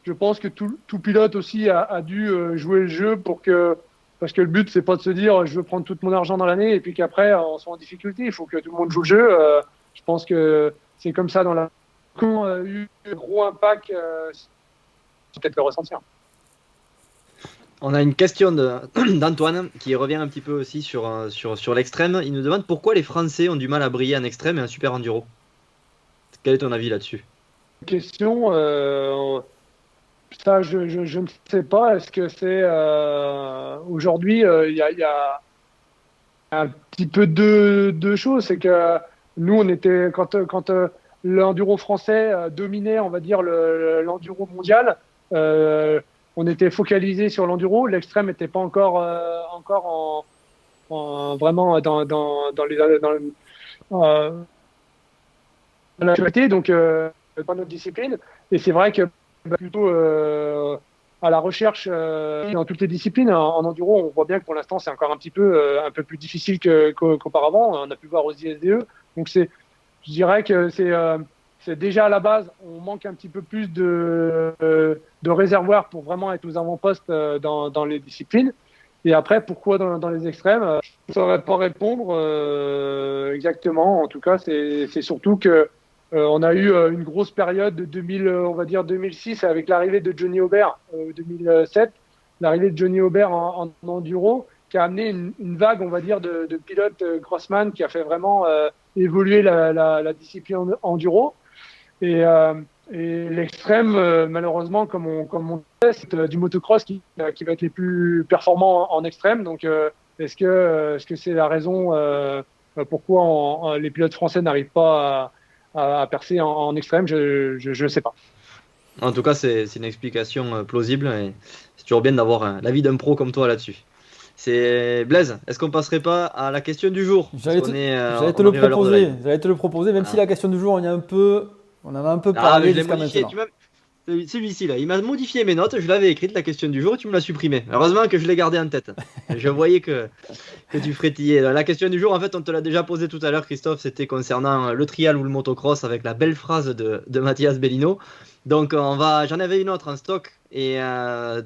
Speaker 3: je pense que tout pilote aussi a dû jouer le jeu parce que le but, c'est pas de se dire je veux prendre tout mon argent dans l'année et puis qu'après on soit en difficulté. Il faut que tout le monde joue le jeu. Je pense que c'est comme ça dans la. Quand eu un gros impact, c'est peut-être le ressentir.
Speaker 1: On a une question d'Antoine qui revient un petit peu aussi sur l'extrême. Il nous demande pourquoi les Français ont du mal à briller en extrême et en super enduro. Quel est ton avis là-dessus?
Speaker 3: Question. Ça, je ne sais pas. Est-ce que c'est aujourd'hui, il y a un petit peu deux choses. C'est que nous, on était quand l'enduro français dominait, on va dire l'enduro mondial. On était focalisé sur l'enduro. L'extrême n'était pas encore vraiment dans l'actualité, donc pas notre discipline. Et c'est vrai que plutôt à la recherche dans toutes les disciplines. En enduro, on voit bien que pour l'instant, c'est encore un peu plus difficile qu'auparavant. On a pu voir aux ISDE. Donc je dirais que c'est déjà à la base, on manque un petit peu plus de réservoirs pour vraiment être aux avant-postes dans les disciplines. Et après, pourquoi dans les extrêmes? Je ne saurais pas répondre exactement. En tout cas, c'est surtout que on a eu une grosse période de 2000, on va dire 2006 avec l'arrivée de Johnny Aubert 2007 l'arrivée de Johnny Aubert en enduro, qui a amené une vague, on va dire, de pilotes crossman qui a fait vraiment évoluer la discipline enduro. Et l'extrême, malheureusement, comme on sait, c'est du motocross qui va être les plus performants en extrême. Donc, est-ce que c'est la raison pourquoi les pilotes français n'arrivent pas à percer en extrême? Je ne sais pas.
Speaker 1: En tout cas, c'est une explication plausible et c'est toujours bien d'avoir l'avis d'un pro comme toi là-dessus. C'est Blaise, est-ce qu'on passerait pas à la question du jour?
Speaker 2: J'allais te le proposer, même si la question du jour, on en a un peu parlé jusqu'à maintenant.
Speaker 1: Celui-ci là, il m'a modifié mes notes, je l'avais écrite la question du jour et tu me l'as supprimé. Heureusement que je l'ai gardé en tête. Je voyais que tu frétillais. La question du jour, en fait, on te l'a déjà posée tout à l'heure, Christophe, c'était concernant le trial ou le motocross avec la belle phrase de Mathias Bellino. Donc j'en avais une autre en stock et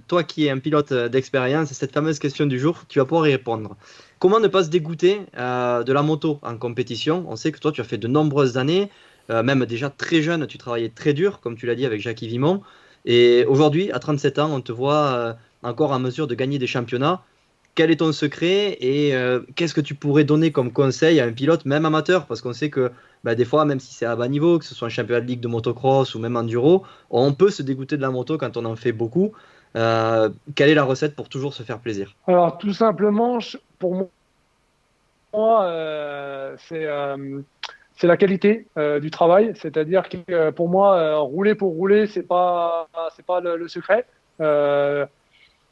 Speaker 1: toi qui es un pilote d'expérience, cette fameuse question du jour, tu vas pouvoir y répondre. Comment ne pas se dégoûter de la moto en compétition? On sait que toi tu as fait de nombreuses années, même déjà très jeune, tu travaillais très dur, comme tu l'as dit avec Jackie Vimon. Et aujourd'hui, à 37 ans, on te voit encore en mesure de gagner des championnats. Quel est ton secret et qu'est-ce que tu pourrais donner comme conseil à un pilote, même amateur? Parce qu'on sait que des fois, même si c'est à bas niveau, que ce soit un championnat de ligue de motocross ou même enduro, on peut se dégoûter de la moto quand on en fait beaucoup. Quelle est la recette pour toujours se faire plaisir?
Speaker 3: Alors, tout simplement, pour moi, c'est la qualité du travail. C'est-à-dire que pour moi, rouler pour rouler, c'est pas le secret.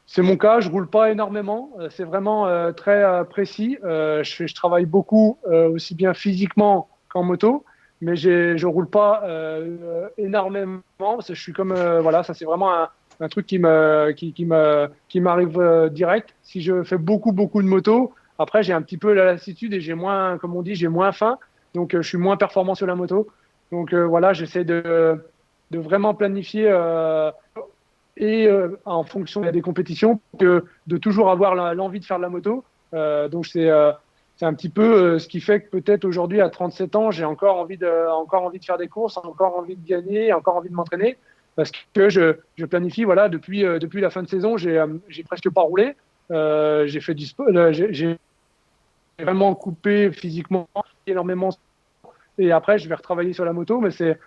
Speaker 3: C'est mon cas, je roule pas énormément. C'est vraiment très précis. Je travaille beaucoup, aussi bien physiquement qu'en moto, mais je roule pas énormément. Parce que je suis comme voilà, ça c'est vraiment un truc qui m'arrive direct. Si je fais beaucoup de moto, après j'ai un petit peu la lassitude et j'ai moins, comme on dit, j'ai moins faim. Donc, je suis moins performant sur la moto. Donc, voilà, j'essaie de vraiment planifier en fonction des compétitions que de toujours avoir l'envie de faire de la moto. Donc, c'est un petit peu ce qui fait que peut-être aujourd'hui, à 37 ans, j'ai encore envie de faire des courses, encore envie de gagner, encore envie de m'entraîner. Parce que je planifie, voilà, depuis la fin de saison, j'ai presque pas roulé. J'ai fait du sport, j'ai vraiment coupé physiquement énormément. Et après, je vais retravailler sur la moto, mais c'est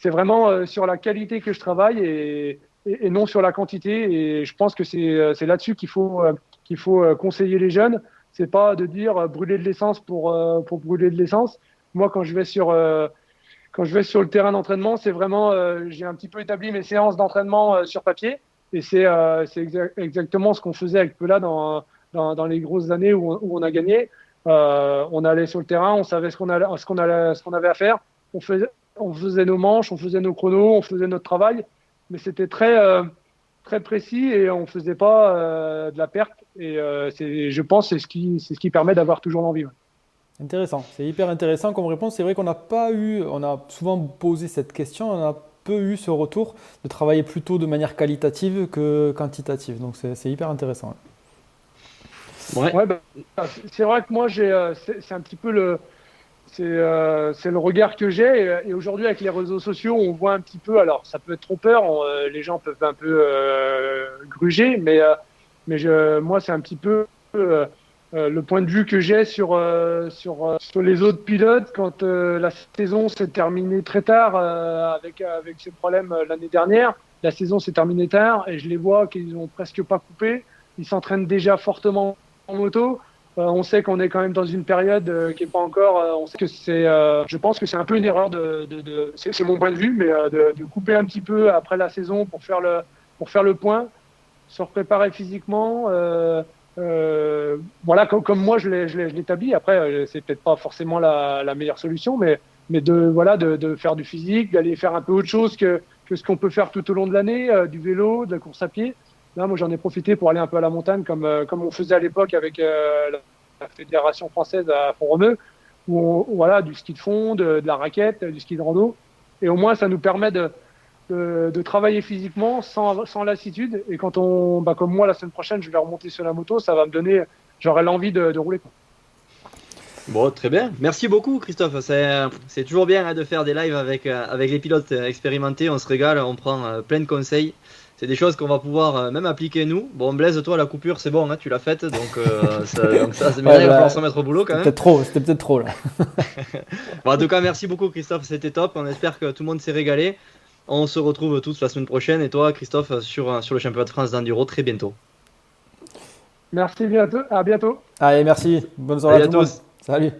Speaker 3: vraiment sur la qualité que je travaille et non sur la quantité. Et je pense que c'est là-dessus qu'il faut conseiller les jeunes. C'est pas de dire brûler de l'essence pour brûler de l'essence. Moi, quand je vais sur le terrain d'entraînement, c'est vraiment j'ai un petit peu établi mes séances d'entraînement sur papier. Et c'est exactement ce qu'on faisait avec Pela dans les grosses années où on a gagné. On allait sur le terrain, on savait ce qu'on avait à faire. On faisait nos manches, on faisait nos chronos, on faisait notre travail, mais c'était très précis et on faisait pas de la perte. Et je pense que c'est ce qui permet d'avoir toujours l'envie. Ouais.
Speaker 2: Intéressant, c'est hyper intéressant comme réponse. C'est vrai qu'on a souvent posé cette question, on a peu eu ce retour de travailler plutôt de manière qualitative que quantitative. Donc c'est hyper intéressant.
Speaker 3: Ouais, c'est vrai que moi c'est un petit peu c'est le regard que j'ai et aujourd'hui avec les réseaux sociaux on voit un petit peu, alors ça peut être trompeur, les gens peuvent un peu gruger, mais moi c'est un petit peu le point de vue que j'ai sur les autres pilotes quand la saison s'est terminée très tard avec ces problèmes l'année dernière. La saison s'est terminée tard et je les vois qu'ils ont presque pas coupé, ils s'entraînent déjà fortement en moto. On sait qu'on est quand même dans une période qui est pas encore. On sait que je pense que c'est un peu une erreur c'est mon point de vue, mais de couper un petit peu après la saison pour faire le point, se préparer physiquement. Voilà, comme moi je l'établis. Après, c'est peut-être pas forcément la meilleure solution, mais de faire du physique, d'aller faire un peu autre chose que ce qu'on peut faire tout au long de l'année, du vélo, de la course à pied. Là, moi, j'en ai profité pour aller un peu à la montagne, comme on faisait à l'époque avec la Fédération française à Font-Romeu, voilà, du ski de fond, de la raquette, du ski de rando. Et au moins, ça nous permet de travailler physiquement sans lassitude. Et quand comme moi, la semaine prochaine, je vais remonter sur la moto, ça va me donner, j'aurai l'envie de rouler.
Speaker 1: Bon, très bien. Merci beaucoup, Christophe. C'est toujours bien de faire des lives avec les pilotes expérimentés. On se régale, on prend plein de conseils. c'est des choses qu'on va pouvoir même appliquer nous. Bon, Blaise, toi, la coupure, c'est bon, hein, tu l'as faite, donc ça, c'est bien, il va falloir se mettre au boulot quand même.
Speaker 2: C'était peut-être trop là.
Speaker 1: Bon, en tout cas, merci beaucoup, Christophe, c'était top. On espère que tout le monde s'est régalé. On se retrouve tous la semaine prochaine, et toi, Christophe, sur le championnat de France d'enduro très bientôt.
Speaker 3: Merci, à bientôt.
Speaker 2: Allez, merci. Bonne soirée
Speaker 1: Salut
Speaker 2: à tout le monde.
Speaker 1: tous.
Speaker 2: Salut.